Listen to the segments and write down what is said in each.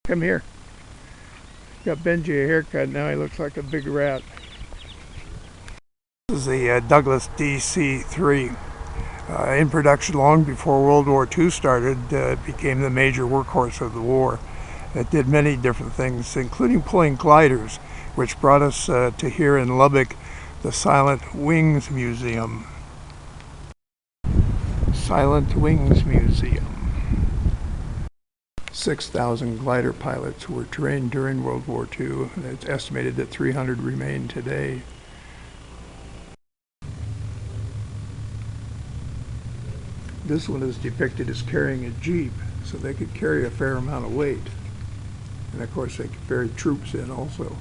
Come here. Got Benji a haircut, now he looks like a big rat. This is the Douglas DC-3. In production long before World War II started, it became the major workhorse of the war. It did many different things, including pulling gliders, which brought us to here in Lubbock, the Silent Wings Museum. Silent Wings Museum. 6,000 glider pilots were trained during World War II. It's estimated that 300 remain today. This one is depicted as carrying a jeep, so they could carry a fair amount of weight. And of course they could ferry troops in also.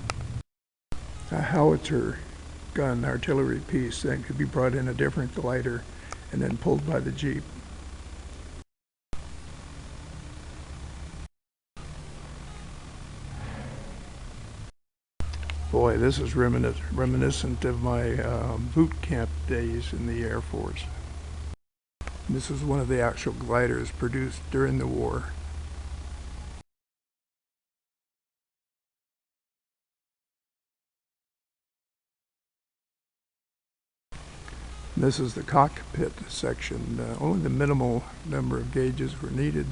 A howitzer gun artillery piece then could be brought in a different glider and then pulled by the jeep. Boy, this is reminiscent of my boot camp days in the Air Force. This is one of the actual gliders produced during the war. This is the cockpit section. Only the minimal number of gauges were needed.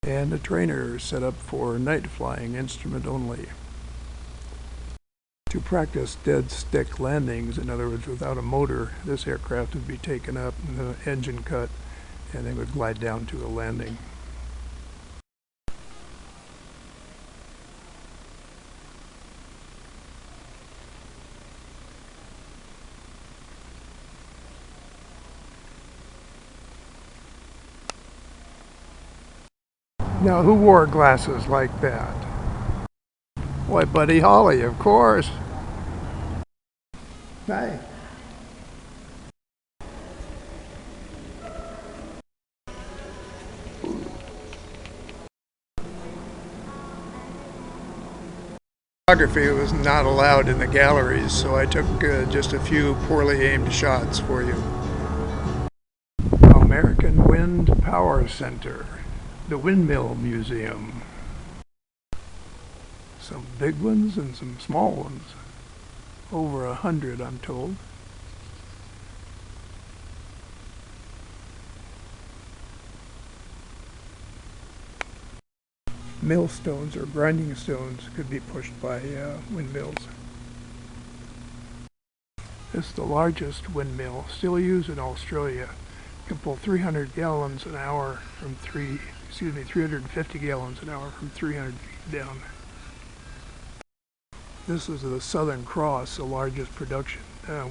And a trainer set up for night flying, instrument only. To practice dead stick landings, in other words without a motor, this aircraft would be taken up and the engine cut and they would glide down to a landing. Now, who wore glasses like that? Why, Buddy Holly, of course. Hi. Photography was not allowed in the galleries, so I took just a few poorly aimed shots for you. American Wind Power Center. The Windmill Museum. Some big ones and some small ones. Over 100, I'm told. Millstones or grinding stones could be pushed by windmills. This is the largest windmill still used in Australia. It can pull 300 gallons an hour from 350 gallons an hour from 300 feet down. This is the Southern Cross, the largest production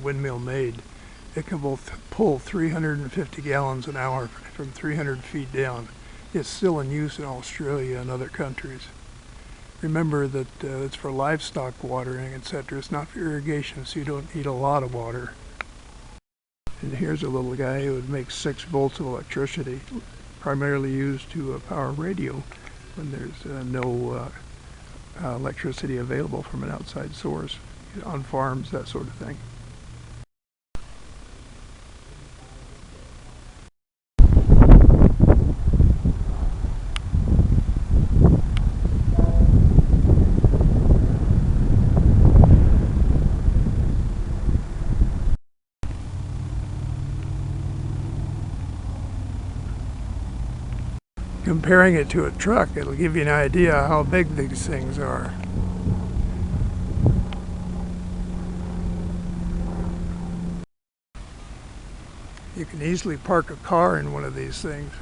windmill made. It can pull 350 gallons an hour from 300 feet down. It's still in use in Australia and other countries. Remember that it's for livestock watering, etc. It's not for irrigation, so you don't need a lot of water. And here's a little guy who would make 6 volts of electricity, primarily used to power radio when there's no electricity available from an outside source, on farms, that sort of thing. Comparing it to a truck, it'll give you an idea how big these things are. You can easily park a car in one of these things.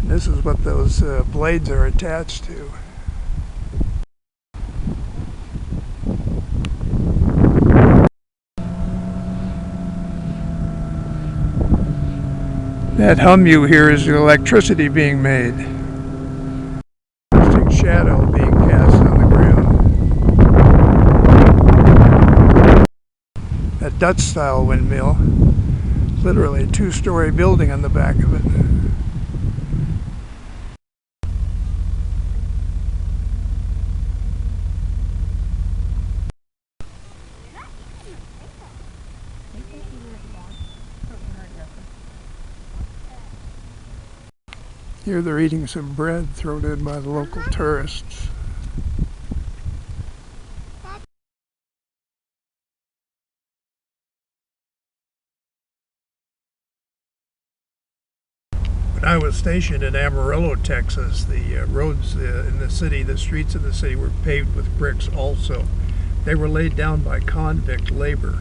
And this is what those blades are attached to. That hum you hear is the electricity being made. Interesting shadow being cast on the ground. A Dutch-style windmill. Literally a 2-story building on the back of it. Here they're eating some bread thrown in by the local tourists. When I was stationed in Amarillo, Texas, the roads in the city, the streets in the city were paved with bricks also. They were laid down by convict labor.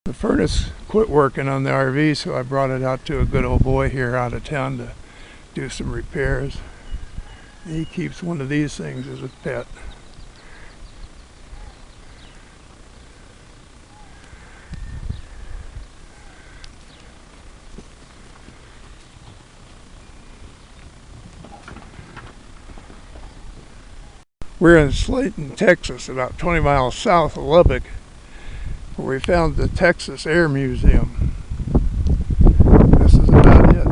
The furnace quit working on the RV, so I brought it out to a good old boy here out of town to do some repairs. He keeps one of these things as a pet. We're in Slayton, Texas, about 20 miles south of Lubbock, where we found the Texas Air Museum. This is about it.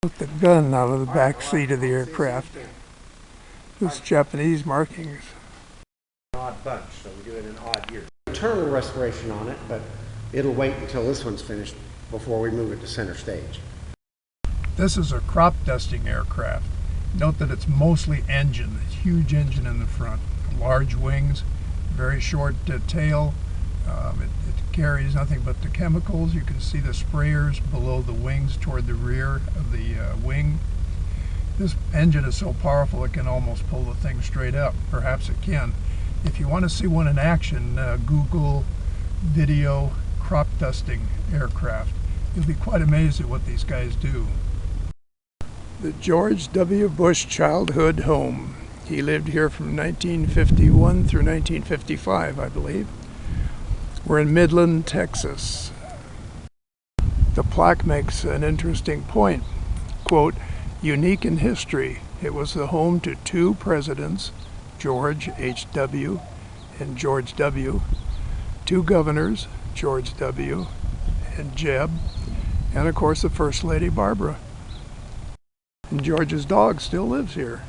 Took the gun out of the back seat of the aircraft. This Japanese markings. Odd bunch, so we do it in odd years. Internal restoration on it, but it'll wait until this one's finished before we move it to center stage. This is a crop dusting aircraft. Note that it's mostly engine, a huge engine in the front, large wings, very short tail. It carries nothing but the chemicals. You can see the sprayers below the wings toward the rear of the wing. This engine is so powerful it can almost pull the thing straight up. Perhaps it can. If you want to see one in action, Google video crop dusting aircraft. You'll be quite amazed at what these guys do. The George W. Bush Childhood Home. He lived here from 1951 through 1955, I believe. We're in Midland, Texas. The plaque makes an interesting point. Quote, unique in history, it was the home to two presidents, George H.W. and George W., two governors, George W. and Jeb, and of course the First Lady Barbara. And George's dog still lives here.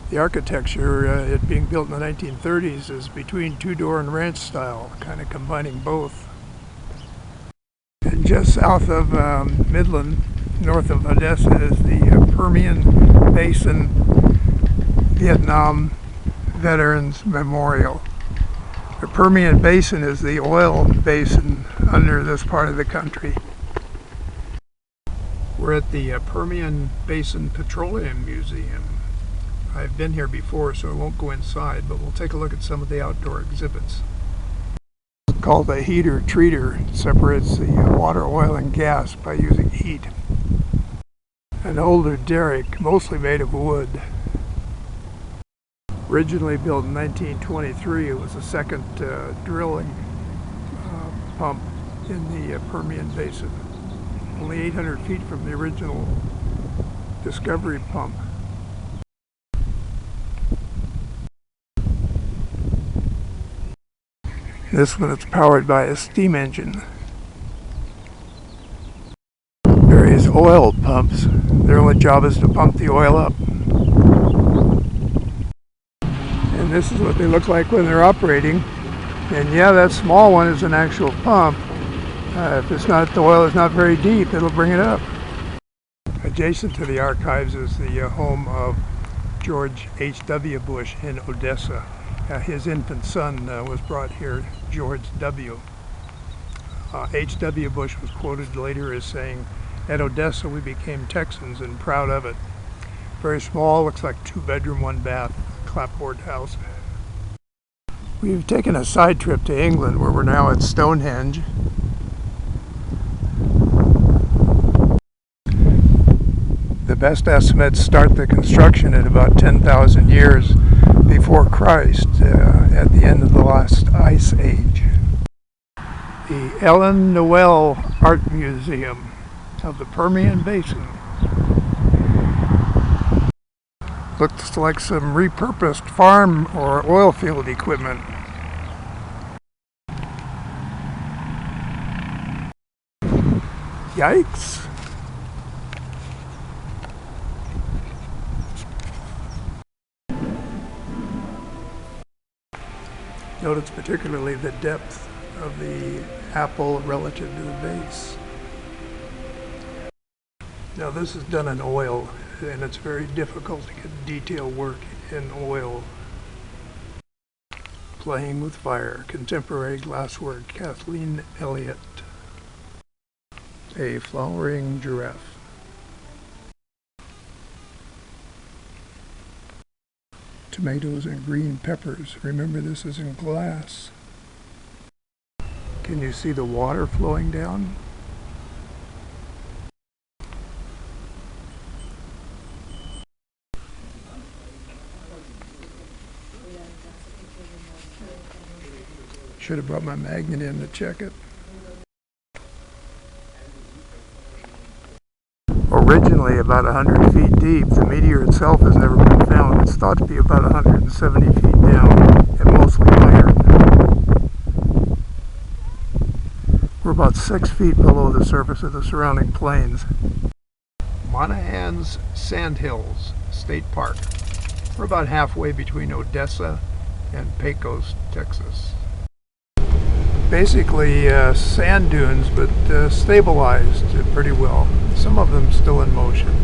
The architecture, it being built in the 1930s, is between two-door and ranch style, kind of combining both. And just south of Midland, north of Odessa, is the Permian Basin Vietnam Veterans Memorial. The Permian Basin is the oil basin under this part of the country. We're at the Permian Basin Petroleum Museum. I've been here before, so I won't go inside, but we'll take a look at some of the outdoor exhibits. It's called a heater treater. It separates the water, oil, and gas by using heat. An older derrick, mostly made of wood. Originally built in 1923, it was the second drilling pump in the Permian Basin. Only 800 feet from the original discovery pump. This one is powered by a steam engine. Various oil pumps. Their only job is to pump the oil up. And this is what they look like when they're operating. And yeah, that small one is an actual pump. If the oil is not very deep, it'll bring it up. Adjacent to the archives is the home of George H.W. Bush in Odessa. His infant son was brought here, George W. H.W. Bush was quoted later as saying, "At Odessa we became Texans and proud of it." Very small, looks like 2-bedroom, 1-bath, clapboard house. We've taken a side trip to England where we're now at Stonehenge. The best estimates start the construction at about 10,000 years before Christ, at the end of the last ice age. The Ellen Noel Art Museum of the Permian Basin. Looks like some repurposed farm or oil field equipment. Yikes. Notice particularly the depth of the apple relative to the base. Now this is done in oil, and it's very difficult to get detail work in oil. Playing with Fire, Contemporary Glasswork, Kathleen Elliott. A Flowering Giraffe. Tomatoes and green peppers. Remember, this is in glass. Can you see the water flowing down? Should have brought my magnet in to check it. Originally about 100 feet deep, the meteor itself has never been found. It's thought to be about 170 feet down and mostly iron. We're about 6 feet below the surface of the surrounding plains. Monahans Sandhills State Park. We're about halfway between Odessa and Pecos, Texas. Basically sand dunes, but stabilized pretty well. Some of them still in motion.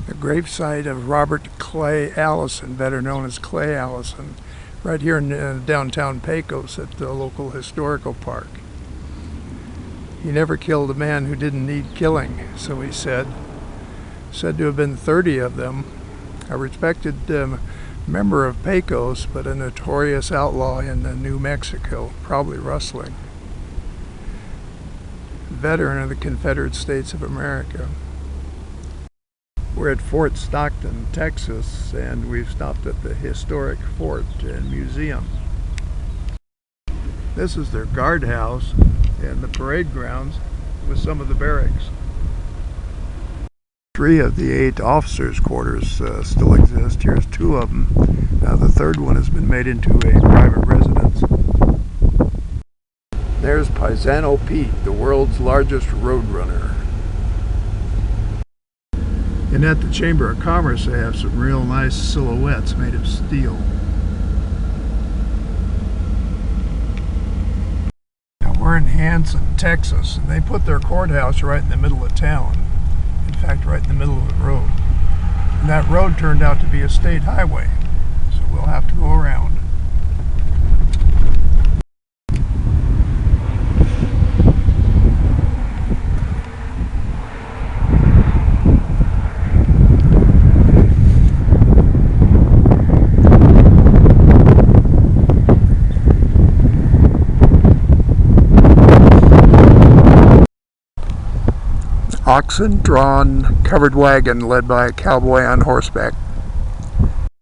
The gravesite of Robert Clay Allison, better known as Clay Allison, right here in downtown Pecos at the local historical park. He never killed a man who didn't need killing, so he said. Said to have been 30 of them. A respected member of Pecos, but a notorious outlaw in New Mexico, probably rustling. Veteran of the Confederate States of America. We're at Fort Stockton, Texas, and we've stopped at the historic fort and museum. This is their guardhouse and the parade grounds with some of the barracks. 3 of the 8 officers' quarters still exist. Here's 2 of them. Now the third one has been made into a private residence. There's Paisano Pete, the world's largest roadrunner. And at the Chamber of Commerce they have some real nice silhouettes made of steel. Now we're in Hanson, Texas, and they put their courthouse right in the middle of town. In fact, right in the middle of the road. And that road turned out to be a state highway, so we'll have to go around. Oxen-drawn covered wagon led by a cowboy on horseback.